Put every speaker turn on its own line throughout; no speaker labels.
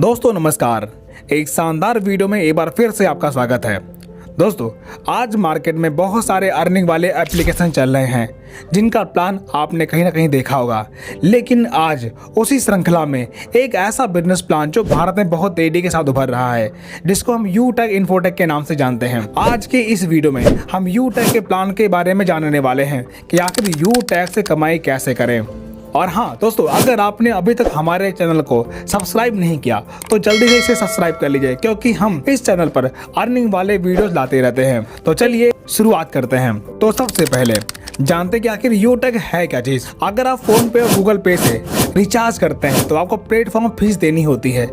दोस्तों नमस्कार। एक शानदार वीडियो में एक बार फिर से आपका स्वागत है। दोस्तों आज मार्केट में बहुत सारे अर्निंग वाले एप्लीकेशन चल रहे हैं जिनका प्लान आपने कहीं ना कहीं देखा होगा, लेकिन आज उसी श्रृंखला में एक ऐसा बिजनेस प्लान जो भारत में बहुत तेजी के साथ उभर रहा है, जिसको हम यूटेक इन्फोटेक के नाम से जानते हैं। आज के इस वीडियो में हम यूटेक के प्लान के बारे में जानने वाले हैं कि आखिर यूटेक से कमाई कैसे करें। और हाँ दोस्तों, अगर आपने अभी तक हमारे चैनल को सब्सक्राइब नहीं किया तो जल्दी से इसे सब्सक्राइब कर लीजिए, क्योंकि हम इस चैनल पर अर्निंग वाले वीडियोस लाते रहते हैं। तो चलिए शुरुआत करते हैं। तो सबसे पहले जानते हैं कि आखिर यूटेक है क्या चीज। अगर आप फोन पे और गूगल पे से रिचार्ज करते हैं तो आपको प्लेटफॉर्म फीस देनी होती है।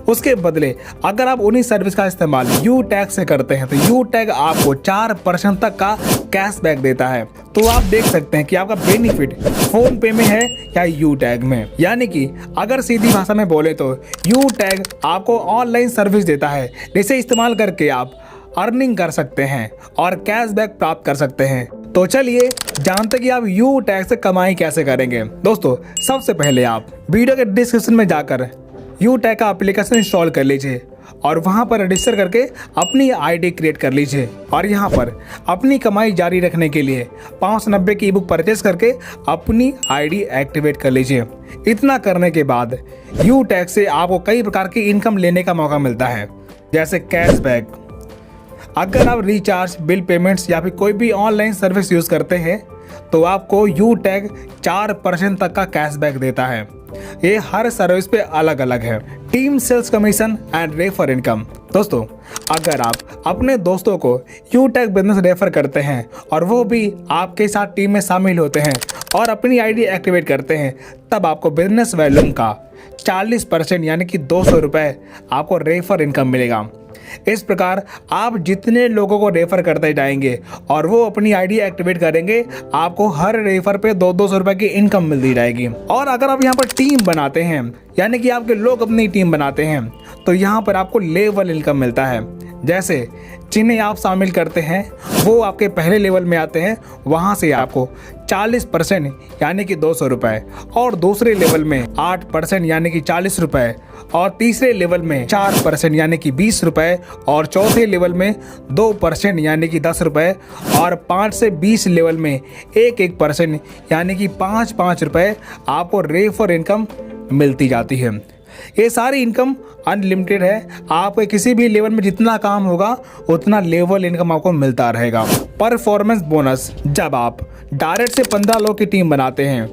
उसके बदले अगर आप उन्हीं सर्विस का इस्तेमाल यूटेक से करते हैं तो यूटेक आपको 4% तक का कैशबैक देता है। तो आप देख सकते हैं कि आपका बेनिफिट फोन पे में है या यूटेक में। यानी कि अगर सीधी भाषा में बोले तो यूटेक आपको ऑनलाइन सर्विस देता है जिसे इस्तेमाल करके आप अर्निंग कर सकते हैं और कैशबैक प्राप्त कर सकते हैं। तो चलिए जानते कि आप यूटेक से कमाई कैसे करेंगे। दोस्तों सबसे पहले आप वीडियो के डिस्क्रिप्शन में जाकर यूटेक का एप्लीकेशन इंस्टॉल कर लीजिए और वहां पर रजिस्टर करके अपनी आईडी क्रिएट कर लीजिए। और यहां पर अपनी कमाई जारी रखने के लिए 590 की ई-बुक परचेस करके अपनी आईडी एक्टिवेट कर लीजिए। इतना करने के बाद यूटेक से आपको कई प्रकार की इनकम लेने का मौका मिलता है, जैसे कैशबैक। अगर आप रिचार्ज, बिल पेमेंट्स या फिर कोई भी ऑनलाइन सर्विस यूज करते हैं तो आपको यूटेक 4% तक का कैशबैक देता है। ये हर सर्विस पे अलग अलग है। Team sales commission and refer income. दोस्तों अगर आप अपने दोस्तों को यूटेक बिजनेस रेफर करते हैं और वो भी आपके साथ टीम में शामिल होते हैं और अपनी आईडी एक्टिवेट करते हैं, तब आपको बिजनेस वॉल्यूम का 40% यानी कि 200 रुपये आपको रेफर इनकम मिलेगा। इस प्रकार आप जितने लोगों को रेफर करते जाएंगे और वो अपनी आईडी एक्टिवेट करेंगे, आपको हर रेफर पे 200 रुपए की इनकम मिलती जाएगी। और अगर आप यहाँ पर टीम बनाते हैं, यानी कि आपके लोग अपनी टीम बनाते हैं, तो यहाँ पर आपको लेवल इनकम मिलता है। जैसे जिन्हें आप शामिल करते हैं वो आपके पहले लेवल में आते हैं, वहाँ से आपको 40% यानी कि 200 रुपये, और दूसरे लेवल में 8% यानी कि 40 रुपये, और तीसरे लेवल में 4% यानी कि 20 रुपये, और चौथे लेवल में 2% यानी कि 10 रुपये, और 5 से 20 लेवल में 1% यानी कि 5 रुपये आपको रेफर इनकम मिलती जाती है। ये सारी इनकम अनलिमिटेड है। आपके किसी भी लेवल में जितना काम होगा उतना लेवल इनकम आपको मिलता रहेगा। परफॉर्मेंस बोनस, जब आप डायरेक्ट से 15 लोग की टीम बनाते हैं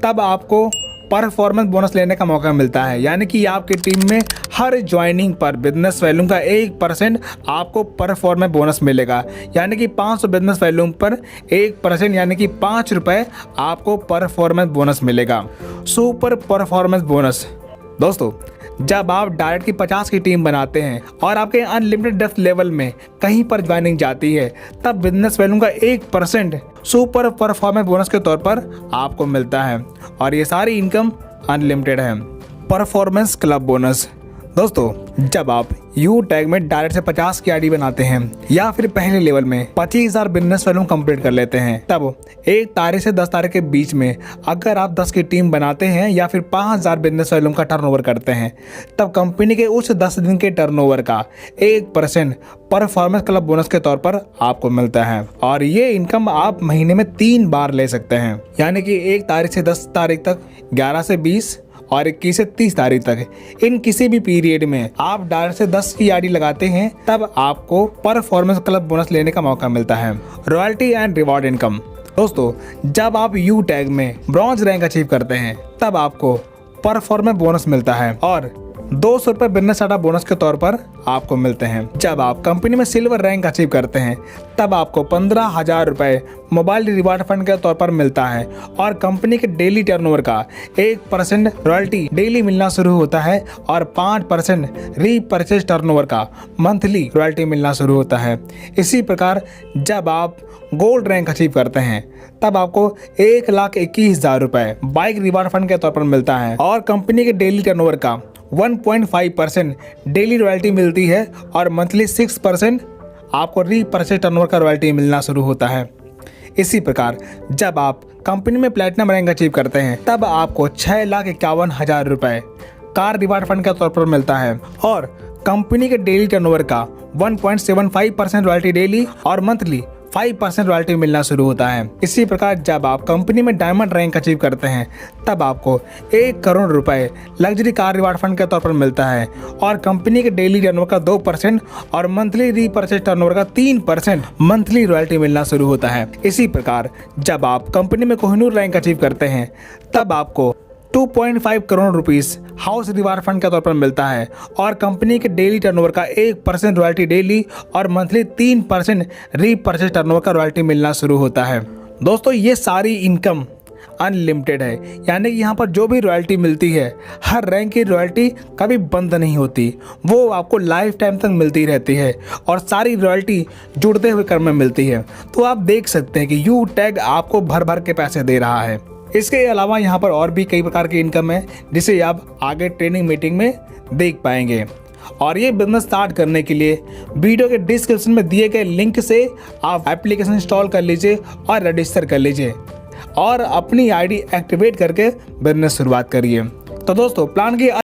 तब आपको परफॉर्मेंस बोनस लेने का मौका मिलता है। यानी कि आपकी टीम में हर ज्वाइनिंग पर बिजनेस वॉल्यूम का 1% आपको परफॉर्मेंस बोनस मिलेगा। यानी कि 500 बिजनेस वॉल्यूम पर 1% यानी कि 5 रुपये आपको परफॉर्मेंस बोनस मिलेगा। सुपर परफॉर्मेंस बोनस, दोस्तों जब आप डायरेक्ट की 50 की टीम बनाते हैं और आपके अनलिमिटेड डेप्थ लेवल में कहीं पर ज्वाइनिंग जाती है, तब बिजनेस वैल्यू का 1% सुपर परफॉर्मेंस बोनस के तौर पर आपको मिलता है। और ये सारी इनकम अनलिमिटेड है। परफॉर्मेंस क्लब बोनस, दोस्तों जब आप यूटेक में डायरेक्ट से 50 की आईडी बनाते हैं या फिर पहले लेवल में 25,000 बिजनेस वॉल्यूम कंप्लीट कर लेते हैं, तब 1 तारीख से 10 तारीख के बीच में अगर आप 10 की टीम बनाते हैं या फिर 5,000 बिजनेस वॉल्यूम का टर्नओवर करते हैं, तब कंपनी के उस 10 दिन के टर्नओवर का 1% परफॉर्मेंस क्लब बोनस के तौर पर आपको मिलता है। और ये इनकम आप महीने में 3 बार ले सकते हैं। यानी कि 1 तारीख से 10 तारीख तक, 11 से 20 और 21 से 30 तारीख तक, इन किसी भी पीरियड में आप डायरेक्ट से 10 की आईडी लगाते हैं, तब आपको परफॉर्मेंस क्लब बोनस लेने का मौका मिलता है। रॉयल्टी एंड रिवॉर्ड इनकम, दोस्तों जब आप यूटेक में ब्रॉन्ज रैंक अचीव करते हैं तब आपको परफॉर्मेंस बोनस मिलता है और 200 रुपये बिजनेस डाटा बोनस के तौर पर आपको मिलते हैं। जब आप कंपनी में सिल्वर रैंक अचीव करते हैं तब आपको 15,000 रुपये मोबाइल रिवार्ड फंड के तौर पर मिलता है और कंपनी के डेली टर्नओवर का 1% रॉयल्टी डेली मिलना शुरू होता है और 5% रीपरचेज टर्नओवर का मंथली रॉयल्टी मिलना शुरू होता है। इसी प्रकार जब आप गोल्ड रैंक अचीव करते हैं तब आपको 1,21,000 रुपये बाइक रिवार्ड फंड के तौर पर मिलता है और कंपनी के डेली टर्नओवर का 1.5% डेली रॉयल्टी मिलती है और मंथली 6% आपको रीपरचेज टर्नओवर का रॉयल्टी मिलना शुरू होता है। इसी प्रकार जब आप कंपनी में प्लैटिनम रैंक अचीव करते हैं तब आपको 6,51,000 रुपये कार रिवार्ड फंड के तौर पर मिलता है और कंपनी के डेली टर्नओवर का 1.75% रॉयल्टी डेली और मंथली 5% रॉयल्टी मिलना शुरू होता है। इसी प्रकार जब आप कंपनी में डायमंड रैंक अचीव करते हैं तब आपको 1 करोड़ रुपए लग्जरी कार रिवार्ड फंड के तौर पर मिलता है और कंपनी के डेली टर्नओवर का 2% और मंथली रीपरचेज टर्नओवर का 3% मंथली रॉयल्टी मिलना शुरू होता है। इसी प्रकार जब आप कंपनी में कोहिनूर रैंक अचीव करते हैं तब आपको 2.5 crore rupees house reward fund के तौर पर मिलता है और कंपनी के डेली टर्नओवर का 1% रॉयल्टी डेली और मंथली 3% रीपरचेज टर्नओवर का रॉयल्टी मिलना शुरू होता है। दोस्तों ये सारी इनकम अनलिमिटेड है, यानी कि यहाँ पर जो भी रॉयल्टी मिलती है हर रैंक की रॉयल्टी कभी बंद नहीं होती, वो आपको लाइफ टाइम तक मिलती रहती है और सारी रॉयल्टी जुड़ते हुए क्रम में मिलती है। तो आप देख सकते हैं कि यू टैग आपको भर भर के पैसे दे रहा है। इसके अलावा यहाँ पर और भी कई प्रकार की इनकम है जिसे आप आगे ट्रेनिंग मीटिंग में देख पाएंगे। और ये बिजनेस स्टार्ट करने के लिए वीडियो के डिस्क्रिप्शन में दिए गए लिंक से आप एप्लीकेशन इंस्टॉल कर लीजिए और रजिस्टर कर लीजिए और अपनी आईडी एक्टिवेट करके बिजनेस शुरुआत करिए। तो दोस्तों प्लान की